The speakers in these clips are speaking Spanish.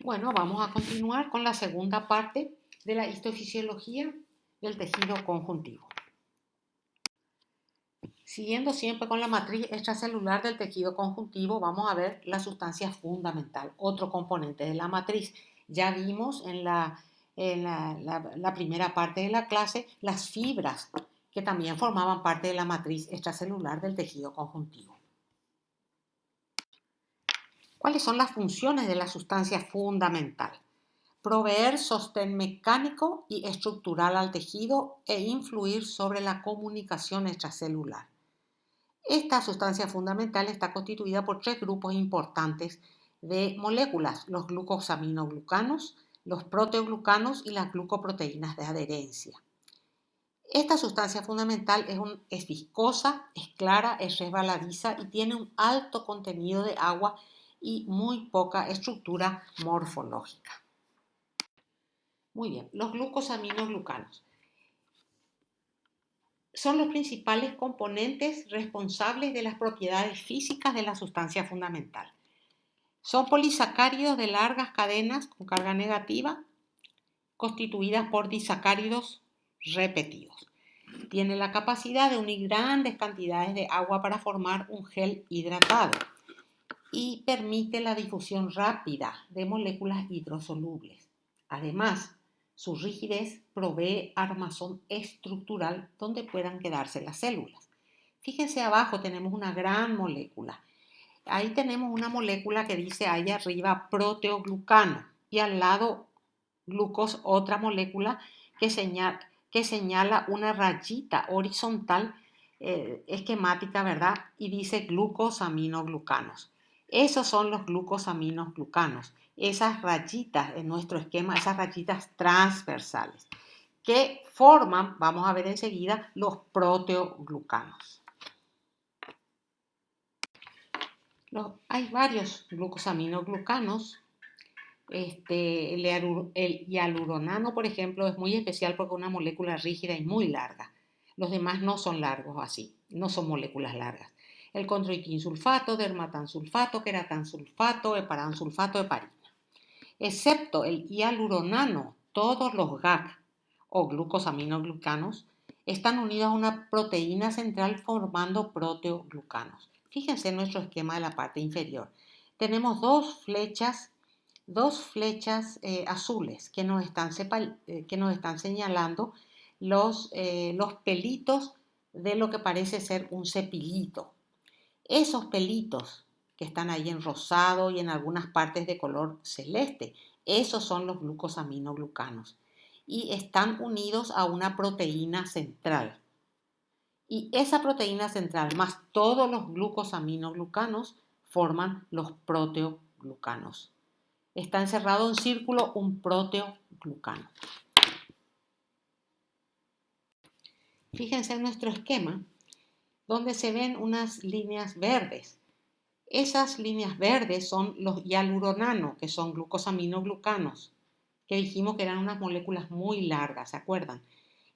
Bueno, vamos a continuar con la segunda parte de la histofisiología del tejido conjuntivo. Siguiendo siempre con la matriz extracelular del tejido conjuntivo, vamos a ver la sustancia fundamental, otro componente de la matriz. Ya vimos en la primera parte de la clase las fibras que también formaban parte de la matriz extracelular del tejido conjuntivo. ¿Cuáles son las funciones de la sustancia fundamental? Proveer sostén mecánico y estructural al tejido e influir sobre la comunicación extracelular. Esta sustancia fundamental está constituida por tres grupos importantes de moléculas: los glucosaminoglucanos, los proteoglucanos y las glucoproteínas de adherencia. Esta sustancia fundamental es viscosa, es clara, es resbaladiza y tiene un alto contenido de agua y muy poca estructura morfológica. Muy bien, los glucosaminoglucanos son los principales componentes responsables de las propiedades físicas de la sustancia fundamental. Son polisacáridos de largas cadenas con carga negativa, constituidas por disacáridos repetidos. Tiene la capacidad de unir grandes cantidades de agua para formar un gel hidratado y permite la difusión rápida de moléculas hidrosolubles. Además, su rigidez provee armazón estructural donde puedan quedarse las células. Fíjense abajo, tenemos una gran molécula. Ahí tenemos una molécula que dice ahí arriba proteoglucano y al lado otra molécula que señala una rayita horizontal esquemática, ¿verdad? Y dice glucosaminoglucanos. Esos son los glucosaminoglucanos. Esas rayitas en nuestro esquema, esas rayitas transversales, que forman, vamos a ver enseguida, los proteoglucanos. Hay varios glucosaminoglucanos. El hialuronano, por ejemplo, es muy especial porque es una molécula rígida y muy larga. Los demás no son largos así, no son moléculas largas. El controitinsulfato, dermatansulfato, queratansulfato, heparansulfato, heparina. Excepto el hialuronano, todos los GAG o glucosaminoglucanos están unidos a una proteína central formando proteoglucanos. Fíjense en nuestro esquema de la parte inferior. Tenemos dos flechas azules que nos están señalando los pelitos de lo que parece ser un cepillito. Esos pelitos que están ahí en rosado y en algunas partes de color celeste, esos son los glucosaminoglucanos y están unidos a una proteína central. Y esa proteína central más todos los glucosaminoglucanos forman los proteoglucanos. Está encerrado en círculo un proteoglucano. Fíjense en nuestro esquema donde se ven unas líneas verdes. Esas líneas verdes son los hialuronanos, que son glucosaminoglucanos, que dijimos que eran unas moléculas muy largas, ¿se acuerdan?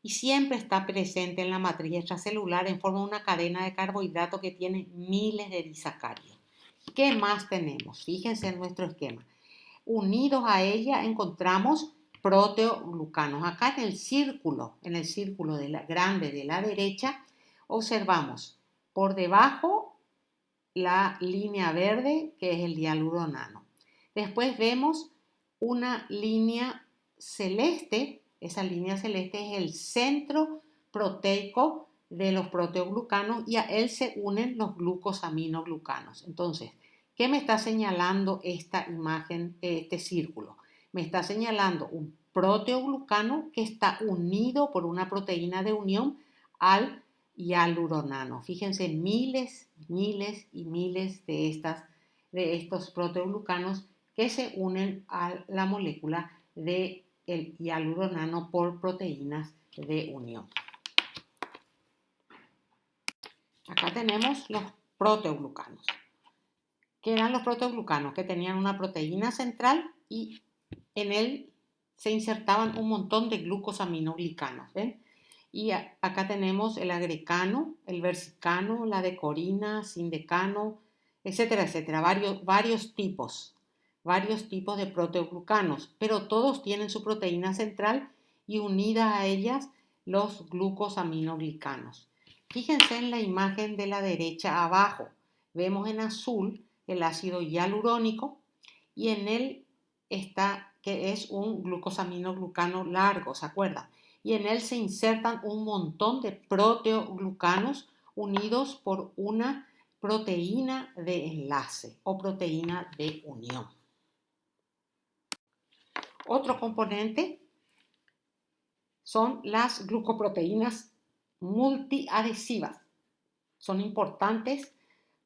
Y siempre está presente en la matriz extracelular en forma de una cadena de carbohidratos que tiene miles de disacáridos. ¿Qué más tenemos? Fíjense en nuestro esquema. Unidos a ella encontramos proteoglucanos. Acá en el círculo grande de la derecha, observamos por debajo la línea verde, que es el hialuronano. Después vemos una línea celeste. Esa línea celeste es el centro proteico de los proteoglucanos y a él se unen los glucosaminoglucanos. Entonces, ¿qué me está señalando esta imagen, este círculo? Me está señalando un proteoglucano que está unido por una proteína de unión al hialuronano. Fíjense, miles y miles de estos proteoglucanos que se unen a la molécula del hialuronano por proteínas de unión. Acá tenemos los proteoglucanos. ¿Qué eran los proteoglucanos? Que tenían una proteína central y en él se insertaban un montón de glucosaminoglicanos, ¿ven? Y acá tenemos el agrecano, el versicano, la decorina, sindecano, etcétera, etcétera, varios tipos varios tipos de proteoglucanos, pero todos tienen su proteína central y unida a ellas los glucosaminoglicanos. Fíjense en la imagen de la derecha abajo. Vemos en azul el ácido hialurónico y en él está que es un glucosaminoglucano largo, ¿se acuerdan? Y en él se insertan un montón de proteoglucanos unidos por una proteína de enlace o proteína de unión. Otro componente son las glucoproteínas multiadhesivas. Son importantes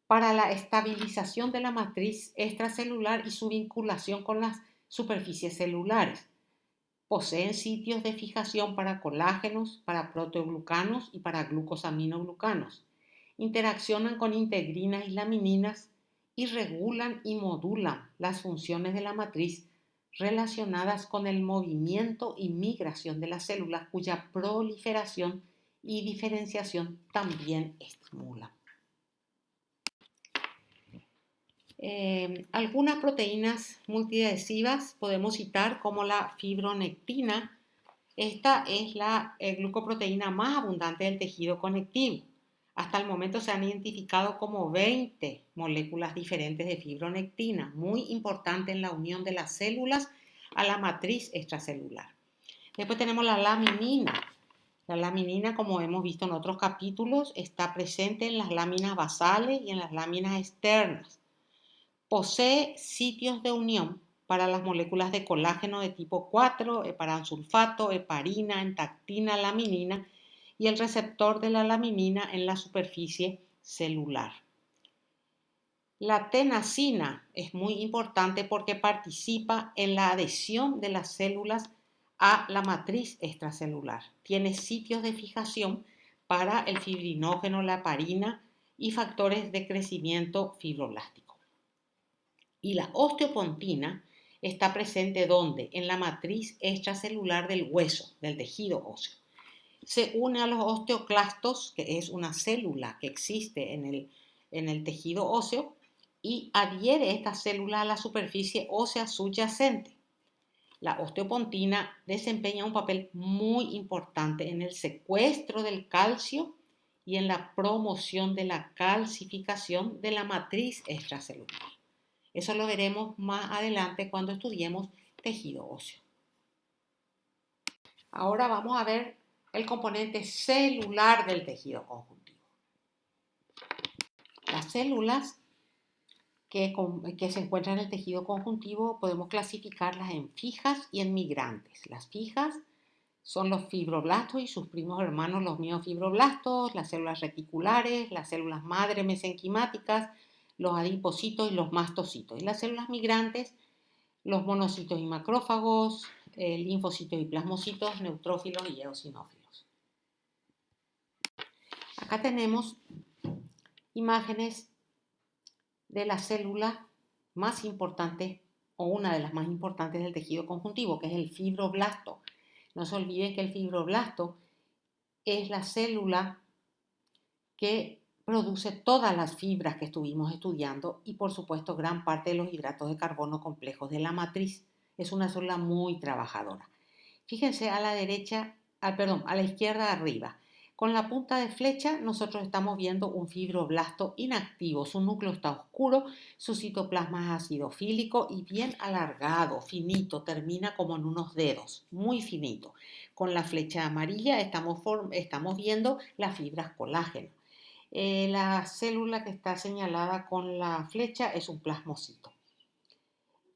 para la estabilización de la matriz extracelular y su vinculación con las superficies celulares. Poseen sitios de fijación para colágenos, para proteoglucanos y para glucosaminoglucanos. Interaccionan con integrinas y lamininas y regulan y modulan las funciones de la matriz relacionadas con el movimiento y migración de las células cuya proliferación y diferenciación también estimulan. Algunas proteínas multiadhesivas podemos citar como la fibronectina. Esta es la glucoproteína más abundante del tejido conectivo. Hasta el momento se han identificado como 20 moléculas diferentes de fibronectina, muy importante en la unión de las células a la matriz extracelular. Después tenemos la laminina. La laminina, como hemos visto en otros capítulos, está presente en las láminas basales y en las láminas externas. Posee sitios de unión para las moléculas de colágeno de tipo 4, heparansulfato, heparina, entactina, laminina y el receptor de la laminina en la superficie celular. La tenasina es muy importante porque participa en la adhesión de las células a la matriz extracelular. Tiene sitios de fijación para el fibrinógeno, la heparina y factores de crecimiento fibroblástico. Y la osteopontina está presente ¿dónde? En la matriz extracelular del hueso, del tejido óseo. Se une a los osteoclastos, que es una célula que existe en el tejido óseo, y adhiere esta célula a la superficie ósea subyacente. La osteopontina desempeña un papel muy importante en el secuestro del calcio y en la promoción de la calcificación de la matriz extracelular. Eso lo veremos más adelante cuando estudiemos tejido óseo. Ahora vamos a ver el componente celular del tejido conjuntivo. Las células que se encuentran en el tejido conjuntivo podemos clasificarlas en fijas y en migrantes. Las fijas son los fibroblastos y sus primos hermanos, los miofibroblastos, las células reticulares, las células madre mesenquimáticas, los adipocitos y los mastocitos. Y las células migrantes, los monocitos y macrófagos, linfocitos y plasmocitos, neutrófilos y eosinófilos. Acá tenemos imágenes de la célula más importante o una de las más importantes del tejido conjuntivo, que es el fibroblasto. No se olviden que el fibroblasto es la célula que produce todas las fibras que estuvimos estudiando y por supuesto gran parte de los hidratos de carbono complejos de la matriz. Es una célula muy trabajadora. Fíjense a la derecha, a la izquierda arriba. Con la punta de flecha nosotros estamos viendo un fibroblasto inactivo. Su núcleo está oscuro, su citoplasma es acidofílico y bien alargado, finito, termina como en unos dedos, muy finito. Con la flecha amarilla estamos viendo las fibras colágeno. La célula que está señalada con la flecha es un plasmocito.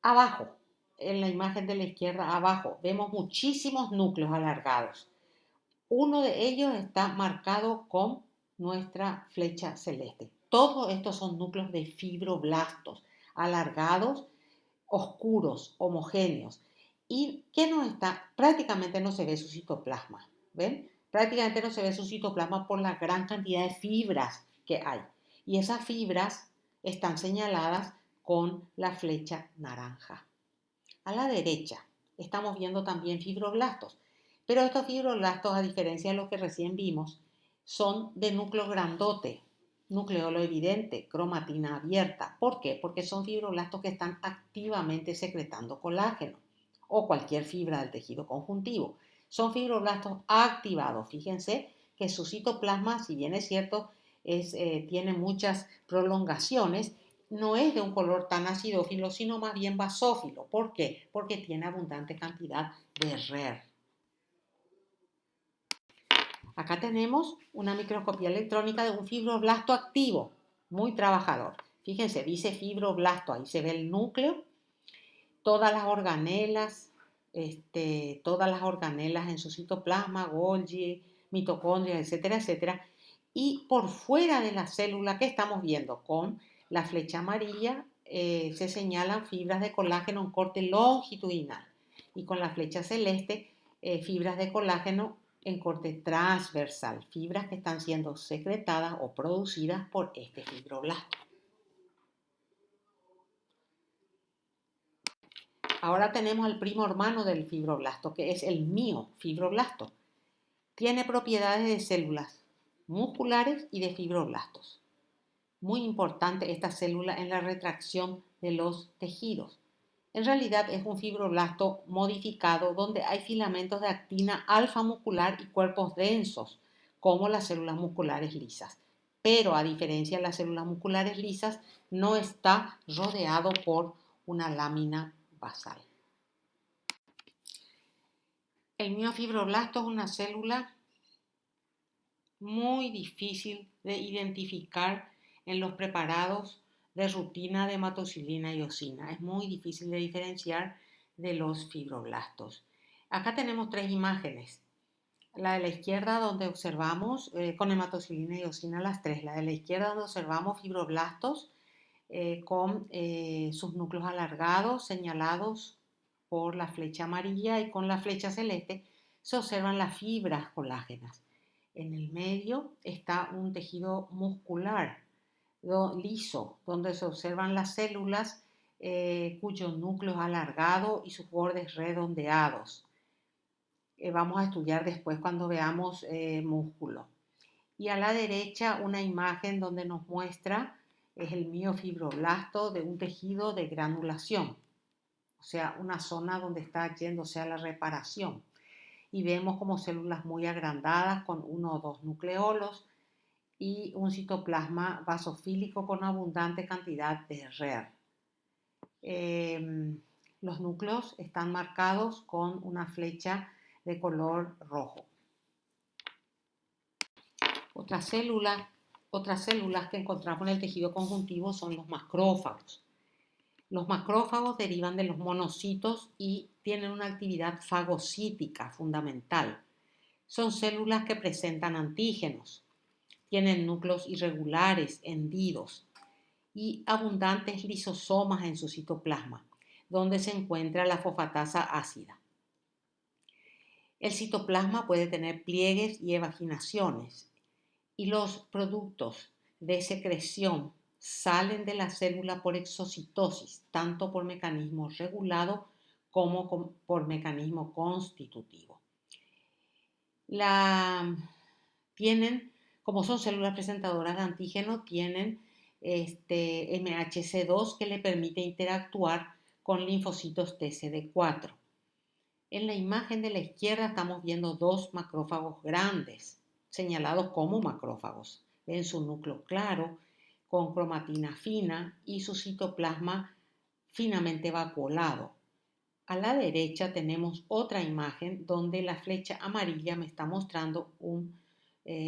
Abajo, en la imagen de la izquierda, abajo, vemos muchísimos núcleos alargados. Uno de ellos está marcado con nuestra flecha celeste. Todos estos son núcleos de fibroblastos, alargados, oscuros, homogéneos. Y que no está, prácticamente no se ve su citoplasma. ¿Ven? Prácticamente no se ve su citoplasma por la gran cantidad de fibras que hay. Y esas fibras están señaladas con la flecha naranja. A la derecha estamos viendo también fibroblastos. Pero estos fibroblastos, a diferencia de los que recién vimos, son de núcleo grandote. nucleolo evidente, cromatina abierta. ¿Por qué? Porque son fibroblastos que están activamente secretando colágeno o cualquier fibra del tejido conjuntivo. Son fibroblastos activados. Fíjense que su citoplasma, si bien es cierto, tiene muchas prolongaciones, no es de un color tan acidófilo, sino más bien basófilo. ¿Por qué? Porque tiene abundante cantidad de RER. Acá tenemos una microscopía electrónica de un fibroblasto activo, muy trabajador. Fíjense, dice fibroblasto, ahí se ve el núcleo, todas las organelas, en su citoplasma, Golgi, mitocondria, etcétera, etcétera. Y por fuera de la célula, ¿qué estamos viendo? Con la flecha amarilla se señalan fibras de colágeno en corte longitudinal y con la flecha celeste fibras de colágeno en corte transversal, fibras que están siendo secretadas o producidas por este fibroblasto. Ahora tenemos el primo hermano del fibroblasto, que es el miofibroblasto. Tiene propiedades de células musculares y de fibroblastos. Muy importante esta célula en la retracción de los tejidos. En realidad es un fibroblasto modificado donde hay filamentos de actina alfa muscular y cuerpos densos, como las células musculares lisas. Pero a diferencia de las células musculares lisas, no está rodeado por una lámina basal. El miofibroblasto es una célula muy difícil de identificar en los preparados de rutina de hematocilina y eosina. Es muy difícil de diferenciar de los fibroblastos. Acá tenemos tres imágenes. La de la izquierda donde observamos con hematocilina y eosina las tres. La de la izquierda donde observamos fibroblastos con sus núcleos alargados señalados por la flecha amarilla y con la flecha celeste se observan las fibras colágenas. En el medio está un tejido muscular liso, donde se observan las células cuyo núcleo es alargado y sus bordes redondeados. Vamos a estudiar después cuando veamos músculo. Y a la derecha una imagen donde nos muestra es el miofibroblasto de un tejido de granulación, o sea, una zona donde está yéndose a la reparación. Y vemos como células muy agrandadas con uno o dos nucleolos y un citoplasma basofílico con abundante cantidad de RER. Los núcleos están marcados con una flecha de color rojo. Otras células que encontramos en el tejido conjuntivo son los macrófagos. Los macrófagos derivan de los monocitos y tienen una actividad fagocítica fundamental. Son células que presentan antígenos, tienen núcleos irregulares, hendidos y abundantes lisosomas en su citoplasma, donde se encuentra la fosfatasa ácida. El citoplasma puede tener pliegues y evaginaciones y los productos de secreción salen de la célula por exocitosis, tanto por mecanismo regulado como por mecanismo constitutivo. Como son células presentadoras de antígeno, tienen MHC2 que le permite interactuar con linfocitos TCD4. En la imagen de la izquierda estamos viendo dos macrófagos grandes, señalados como macrófagos. Ven su núcleo claro, con cromatina fina y su citoplasma finamente vacuolado. A la derecha tenemos otra imagen donde la flecha amarilla me está mostrando un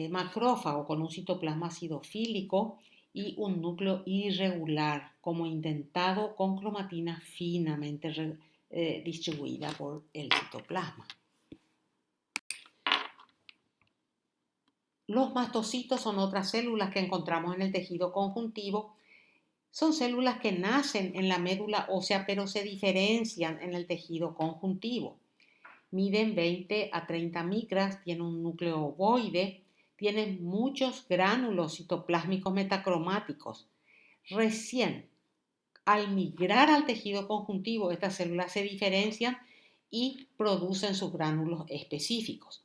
macrófago con un citoplasma acidofílico y un núcleo irregular, como indentado con cromatina finamente distribuida por el citoplasma. Los mastocitos son otras células que encontramos en el tejido conjuntivo. Son células que nacen en la médula ósea pero se diferencian en el tejido conjuntivo. Miden 20 a 30 micras, tienen un núcleo ovoide, tienen muchos gránulos citoplásmicos metacromáticos. Recién al migrar al tejido conjuntivo, estas células se diferencian y producen sus gránulos específicos.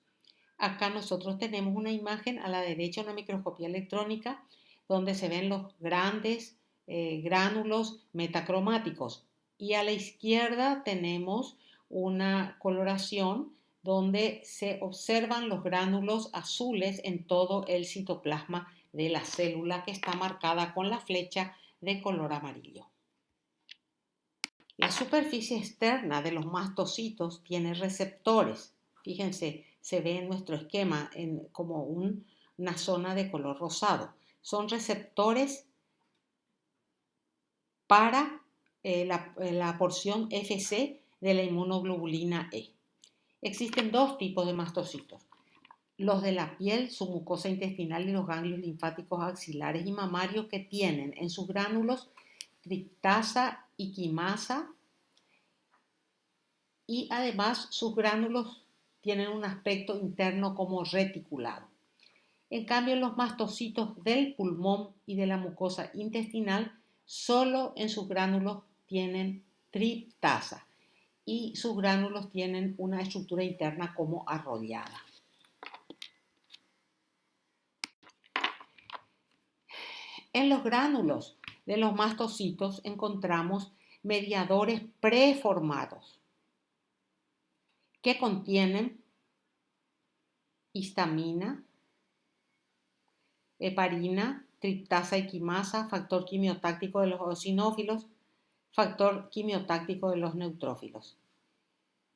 Acá nosotros tenemos una imagen a la derecha, una microscopía electrónica, donde se ven los grandes gránulos metacromáticos. Y a la izquierda tenemos una coloración donde se observan los gránulos azules en todo el citoplasma de la célula, que está marcada con la flecha de color amarillo. La superficie externa de los mastocitos tiene receptores. Fíjense, se ve en nuestro esquema como una zona de color rosado. Son receptores para la porción Fc de la inmunoglobulina E. Existen dos tipos de mastocitos: los de la piel, su mucosa intestinal y los ganglios linfáticos axilares y mamarios, que tienen en sus gránulos triptasa y quimasa, y además sus gránulos tienen un aspecto interno como reticulado. En cambio, los mastocitos del pulmón y de la mucosa intestinal solo en sus gránulos tienen triptasa y sus gránulos tienen una estructura interna como arrollada. En los gránulos de los mastocitos encontramos mediadores preformados que contienen histamina, heparina, triptasa y quimasa, factor quimiotáctico de los eosinófilos, factor quimiotáctico de los neutrófilos.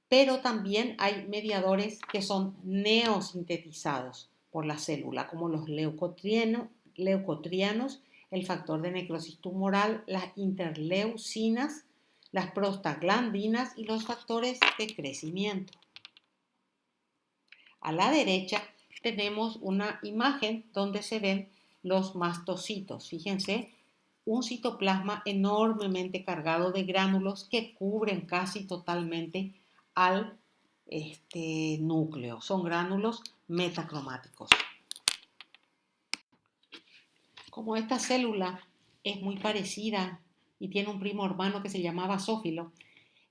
Pero también hay mediadores que son neosintetizados por la célula, como los leucotrienos, el factor de necrosis tumoral, las interleucinas, las prostaglandinas y los factores de crecimiento. A la derecha tenemos una imagen donde se ven los mastocitos. Fíjense, un citoplasma enormemente cargado de gránulos que cubren casi totalmente al núcleo. Son gránulos metacromáticos. Como esta célula es muy parecida y tiene un primo hermano que se llama basófilo,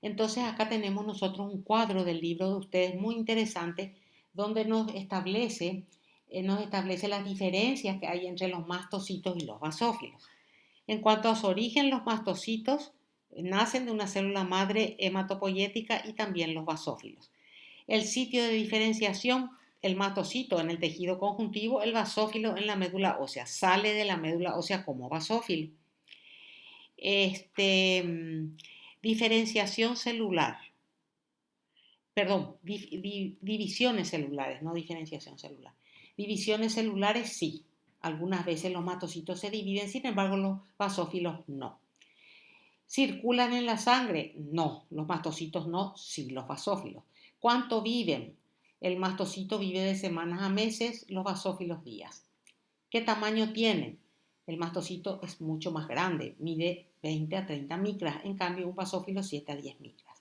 entonces acá tenemos nosotros un cuadro del libro de ustedes muy interesante, donde nos establece las diferencias que hay entre los mastocitos y los basófilos. En cuanto a su origen, los mastocitos nacen de una célula madre hematopoyética y también los basófilos. El sitio de diferenciación: el mastocito en el tejido conjuntivo, el basófilo en la médula ósea. Sale de la médula ósea como basófilo. Diferenciación celular. Perdón, divisiones celulares, no diferenciación celular. Divisiones celulares sí. Algunas veces los mastocitos se dividen, sin embargo los basófilos no. ¿Circulan en la sangre? No, los mastocitos no, sí los basófilos. ¿Cuánto viven? El mastocito vive de semanas a meses, los basófilos días. ¿Qué tamaño tienen? El mastocito es mucho más grande, mide 20 a 30 micras, en cambio un basófilo 7 a 10 micras.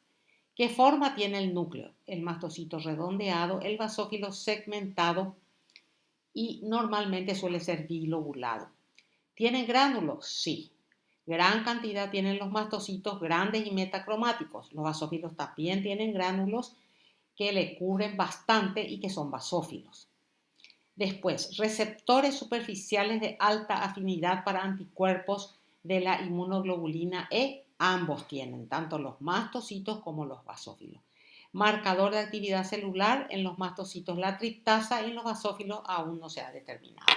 ¿Qué forma tiene el núcleo? El mastocito redondeado, el basófilo segmentado y normalmente suele ser bilobulado. ¿Tienen gránulos? Sí. Gran cantidad tienen los mastocitos grandes y metacromáticos. Los basófilos también tienen gránulos que le cubren bastante y que son basófilos. Después, receptores superficiales de alta afinidad para anticuerpos de la inmunoglobulina E. Ambos tienen, tanto los mastocitos como los basófilos. Marcador de actividad celular: en los mastocitos la triptasa y en los basófilos aún no se ha determinado.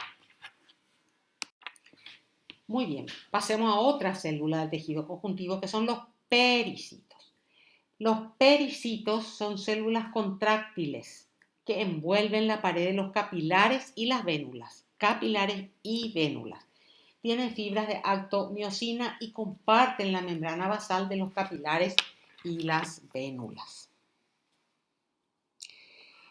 Muy bien, pasemos a otra célula del tejido conjuntivo, que son los pericitos. Los pericitos son células contráctiles que envuelven la pared de los capilares y las vénulas. Capilares y vénulas. Tienen fibras de actomiosina y comparten la membrana basal de los capilares y las vénulas.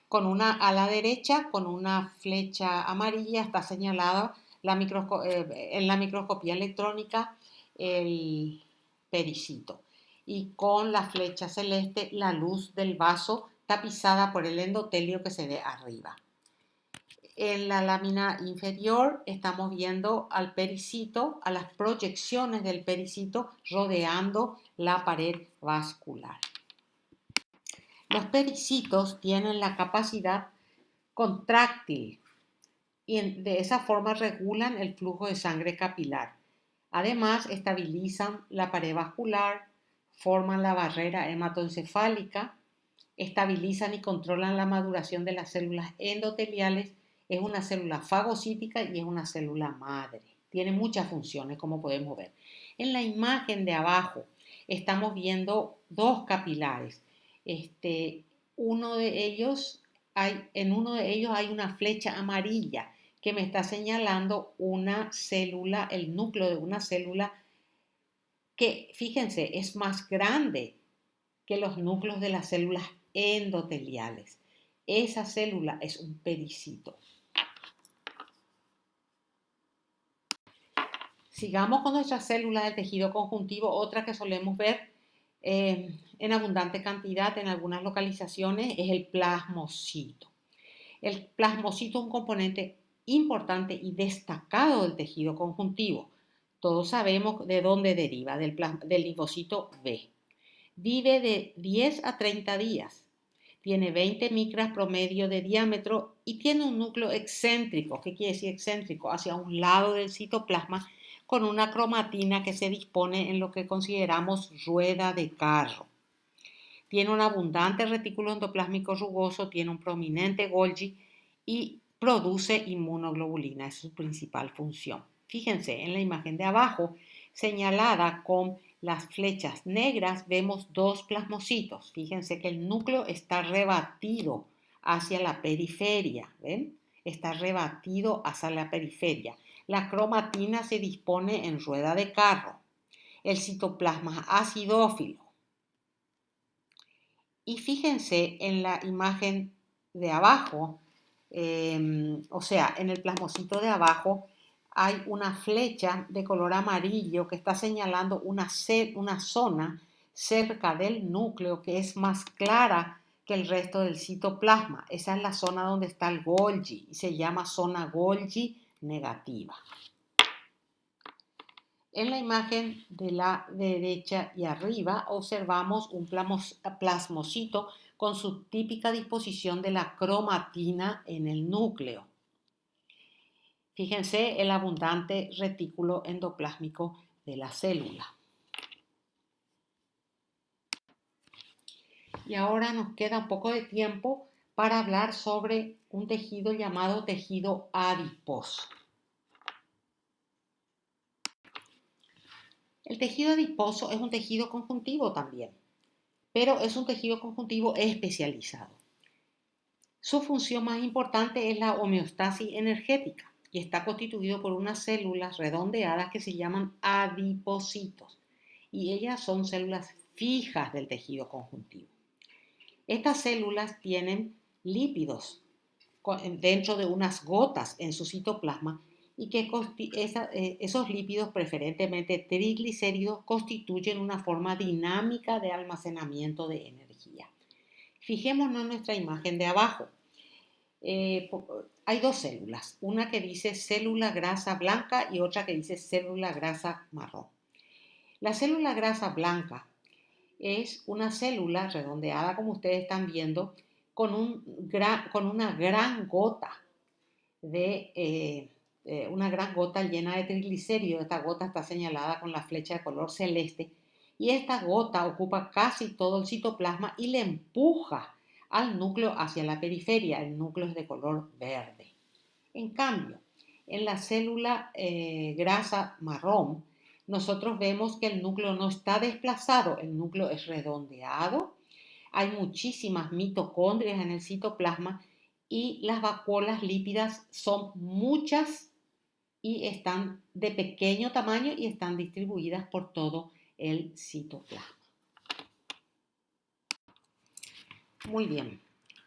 A la derecha, con una flecha amarilla, está señalada en la microscopía electrónica el pericito, y con la flecha celeste la luz del vaso tapizada por el endotelio que se ve arriba. En la lámina inferior estamos viendo al pericito, a las proyecciones del pericito rodeando la pared vascular. Los pericitos tienen la capacidad contráctil y de esa forma regulan el flujo de sangre capilar. Además, estabilizan la pared vascular, forman la barrera hematoencefálica, estabilizan y controlan la maduración de las células endoteliales. Es una célula fagocítica y es una célula madre. Tiene muchas funciones, como podemos ver. En la imagen de abajo estamos viendo dos capilares. Uno de ellos en uno de ellos hay una flecha amarilla que me está señalando una célula, el núcleo de una célula que, fíjense, es más grande que los núcleos de las células endoteliales. Esa célula es un pericito. Sigamos con nuestras células del tejido conjuntivo. Otra que solemos ver en abundante cantidad en algunas localizaciones es el plasmocito. El plasmocito es un componente importante y destacado del tejido conjuntivo. Todos sabemos de dónde deriva, del linfocito B. Vive de 10 a 30 días. Tiene 20 micras promedio de diámetro y tiene un núcleo excéntrico. ¿Qué quiere decir excéntrico? Hacia un lado del citoplasma con una cromatina que se dispone en lo que consideramos rueda de carro. Tiene un abundante retículo endoplásmico rugoso, tiene un prominente Golgi y produce inmunoglobulina, es su principal función. Fíjense, en la imagen de abajo, señalada con las flechas negras, vemos dos plasmocitos. Fíjense que el núcleo está rebatido hacia la periferia, ¿ven? Está rebatido hacia la periferia. La cromatina se dispone en rueda de carro. El citoplasma es acidófilo. Y fíjense en la imagen de abajo, o sea, en el plasmocito de abajo hay una flecha de color amarillo que está señalando una zona cerca del núcleo que es más clara que el resto del citoplasma. Esa es la zona donde está el Golgi y se llama zona Golgi negativa. En la imagen de la derecha y arriba observamos un plasmocito con su típica disposición de la cromatina en el núcleo. Fíjense el abundante retículo endoplásmico de la célula. Y ahora nos queda un poco de tiempo para hablar sobre un tejido llamado tejido adiposo. El tejido adiposo es un tejido conjuntivo también, pero es un tejido conjuntivo especializado. Su función más importante es la homeostasis energética y está constituido por unas células redondeadas que se llaman adipocitos y ellas son células fijas del tejido conjuntivo. Estas células tienen lípidos dentro de unas gotas en su citoplasma y que esos lípidos, preferentemente triglicéridos, constituyen una forma dinámica de almacenamiento de energía. Fijémonos en nuestra imagen de abajo. Hay dos células, una que dice célula grasa blanca y otra que dice célula grasa marrón. La célula grasa blanca es una célula redondeada, como ustedes están viendo, con una gran gota llena de triglicéridos. Esta gota está señalada con la flecha de color celeste y esta gota ocupa casi todo el citoplasma y le empuja al núcleo hacia la periferia. El núcleo es de color verde. En cambio, en la célula grasa marrón, nosotros vemos que el núcleo no está desplazado, el núcleo es redondeado, hay muchísimas mitocondrias en el citoplasma y las vacuolas lípidas son muchas y están de pequeño tamaño y están distribuidas por todo el citoplasma. Muy bien.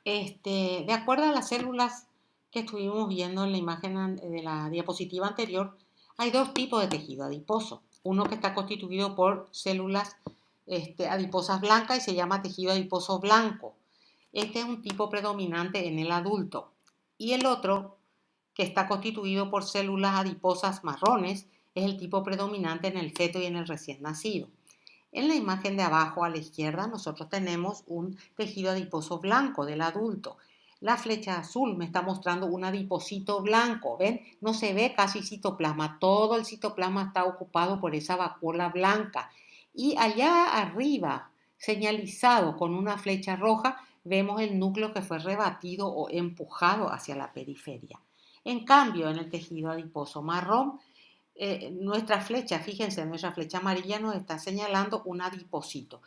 De acuerdo a las células que estuvimos viendo en la imagen de la diapositiva anterior, hay dos tipos de tejido adiposo. Uno que está constituido por células adiposas blancas y se llama tejido adiposo blanco. Este es un tipo predominante en el adulto. Y el otro, que está constituido por células adiposas marrones, es el tipo predominante en el feto y en el recién nacido. En la imagen de abajo a la izquierda nosotros tenemos un tejido adiposo blanco del adulto. La flecha azul me está mostrando un adipocito blanco, ¿ven? No se ve casi citoplasma, todo el citoplasma está ocupado por esa vacuola blanca. Y allá arriba, señalizado con una flecha roja, vemos el núcleo que fue rebatido o empujado hacia la periferia. En cambio, en el tejido adiposo marrón, nuestra flecha, fíjense, nuestra flecha amarilla nos está señalando un adipocito.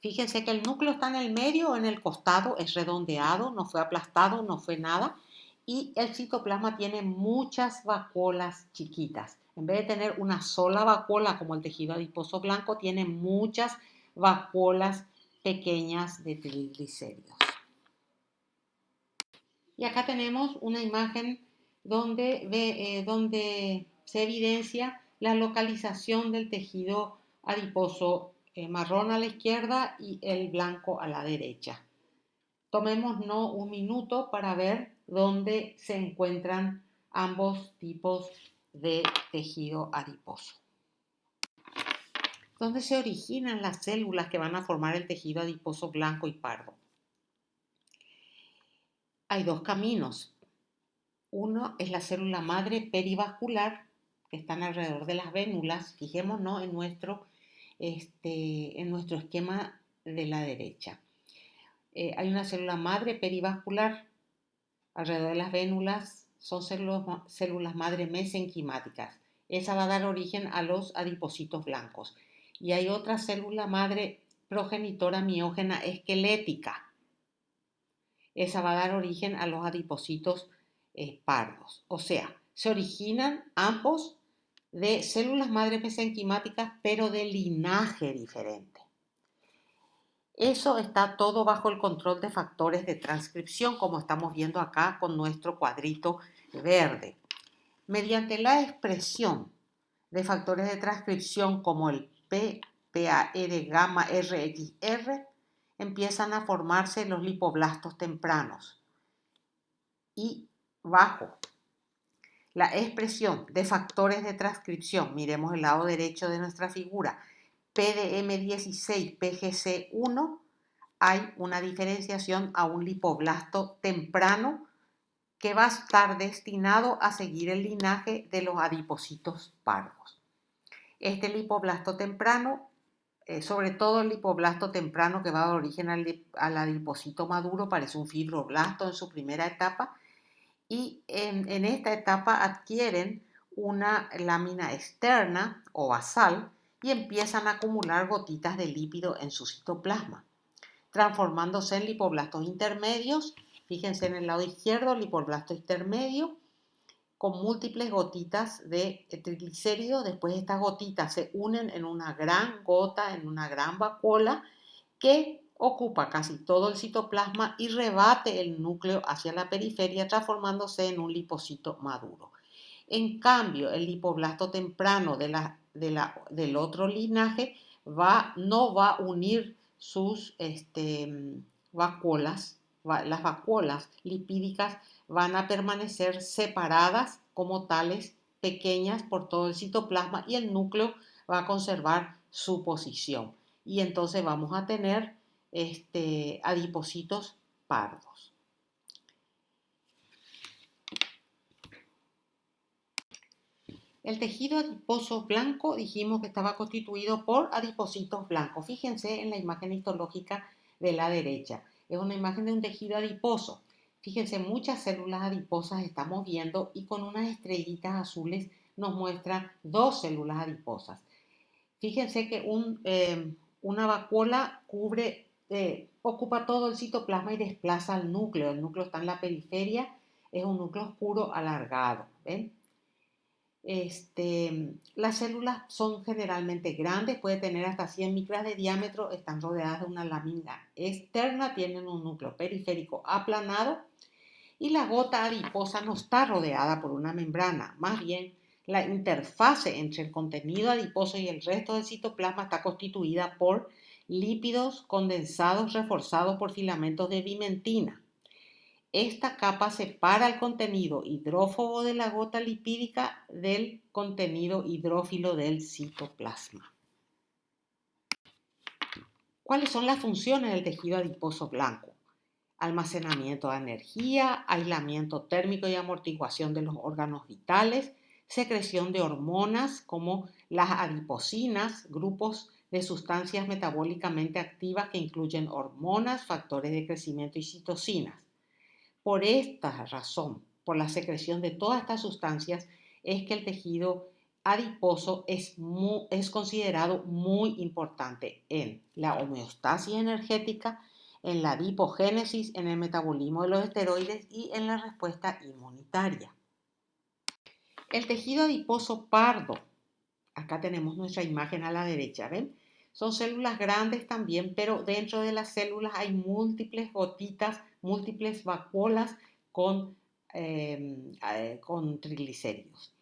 Fíjense que el núcleo está en el medio o en el costado, es redondeado, no fue aplastado, no fue nada. Y el citoplasma tiene muchas vacuolas chiquitas. En vez de tener una sola vacuola como el tejido adiposo blanco, tiene muchas vacuolas pequeñas de triglicéridos. Y acá tenemos una imagen donde se evidencia la localización del tejido adiposo marrón a la izquierda y el blanco a la derecha. Tomémonos un minuto para ver dónde se encuentran ambos tipos de tejido adiposo. ¿Dónde se originan las células que van a formar el tejido adiposo blanco y pardo? Hay dos caminos. Uno es la célula madre perivascular, que están alrededor de las vénulas. Fijémonos en nuestro esquema de la derecha. Hay una célula madre perivascular alrededor de las vénulas, son células madre mesenquimáticas. Esa va a dar origen a los adipocitos blancos. Y hay otra célula madre progenitora miógena esquelética. Esa va a dar origen a los adipocitos pardos. O sea, se originan ambos de células madre mesenquimáticas, pero de linaje diferente. Eso está todo bajo el control de factores de transcripción, como estamos viendo acá con nuestro cuadrito verde. Mediante la expresión de factores de transcripción como el PAR gamma RXR, empiezan a formarse los lipoblastos tempranos. Y bajo la expresión de factores de transcripción, miremos el lado derecho de nuestra figura, PDM16, PGC1, hay una diferenciación a un lipoblasto temprano que va a estar destinado a seguir el linaje de los adipocitos pardos. Este lipoblasto temprano, sobre todo el lipoblasto temprano que va a dar origen al adipocito maduro, parece un fibroblasto en su primera etapa, y en esta etapa adquieren una lámina externa o basal y empiezan a acumular gotitas de lípido en su citoplasma, transformándose en lipoblastos intermedios. Fíjense en el lado izquierdo, lipoblasto intermedio, con múltiples gotitas de triglicéridos. Después estas gotitas se unen en una gran gota, en una gran vacuola, que ocupa casi todo el citoplasma y rebate el núcleo hacia la periferia, transformándose en un lipocito maduro. En cambio, el lipoblasto temprano del otro linaje no va a unir sus vacuolas. Las vacuolas lipídicas van a permanecer separadas como tales, pequeñas por todo el citoplasma, y el núcleo va a conservar su posición. Y entonces vamos a tener adipocitos pardos. El tejido adiposo blanco dijimos que estaba constituido por adipocitos blancos. Fíjense en la imagen histológica de la derecha. Es una imagen de un tejido adiposo. Fíjense, muchas células adiposas estamos viendo y con unas estrellitas azules nos muestran dos células adiposas. Fíjense que una vacuola ocupa todo el citoplasma y desplaza el núcleo. El núcleo está en la periferia, es un núcleo oscuro alargado. ¿Ven? Las células son generalmente grandes, puede tener hasta 100 micras de diámetro, están rodeadas de una lámina externa, tienen un núcleo periférico aplanado y la gota adiposa no está rodeada por una membrana, más bien la interfase entre el contenido adiposo y el resto del citoplasma está constituida por lípidos condensados reforzados por filamentos de bimentina. Esta capa separa el contenido hidrófobo de la gota lipídica del contenido hidrófilo del citoplasma. ¿Cuáles son las funciones del tejido adiposo blanco? almacenamiento de energía, aislamiento térmico y amortiguación de los órganos vitales, secreción de hormonas como las adiposinas, grupos de sustancias metabólicamente activas que incluyen hormonas, factores de crecimiento y citocinas. Por esta razón, por la secreción de todas estas sustancias, es que el tejido adiposo es considerado muy importante en la homeostasis energética, en la adipogénesis, en el metabolismo de los esteroides y en la respuesta inmunitaria. El tejido adiposo pardo, acá tenemos nuestra imagen a la derecha, ¿ven? Son células grandes también, pero dentro de las células hay múltiples gotitas, múltiples vacuolas con triglicéridos.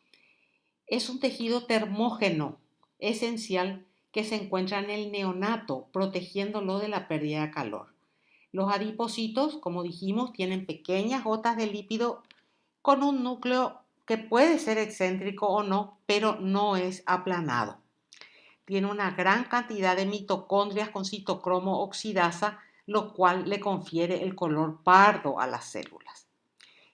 Es un tejido termógeno esencial que se encuentra en el neonato, protegiéndolo de la pérdida de calor. Los adipocitos, como dijimos, tienen pequeñas gotas de lípido con un núcleo que puede ser excéntrico o no, pero no es aplanado. Tiene una gran cantidad de mitocondrias con citocromo oxidasa, lo cual le confiere el color pardo a las células.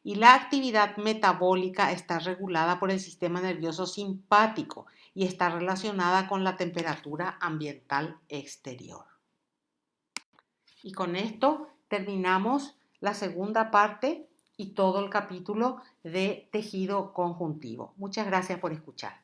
Y la actividad metabólica está regulada por el sistema nervioso simpático y está relacionada con la temperatura ambiental exterior. Y con esto terminamos la segunda parte y todo el capítulo de tejido conjuntivo. Muchas gracias por escuchar.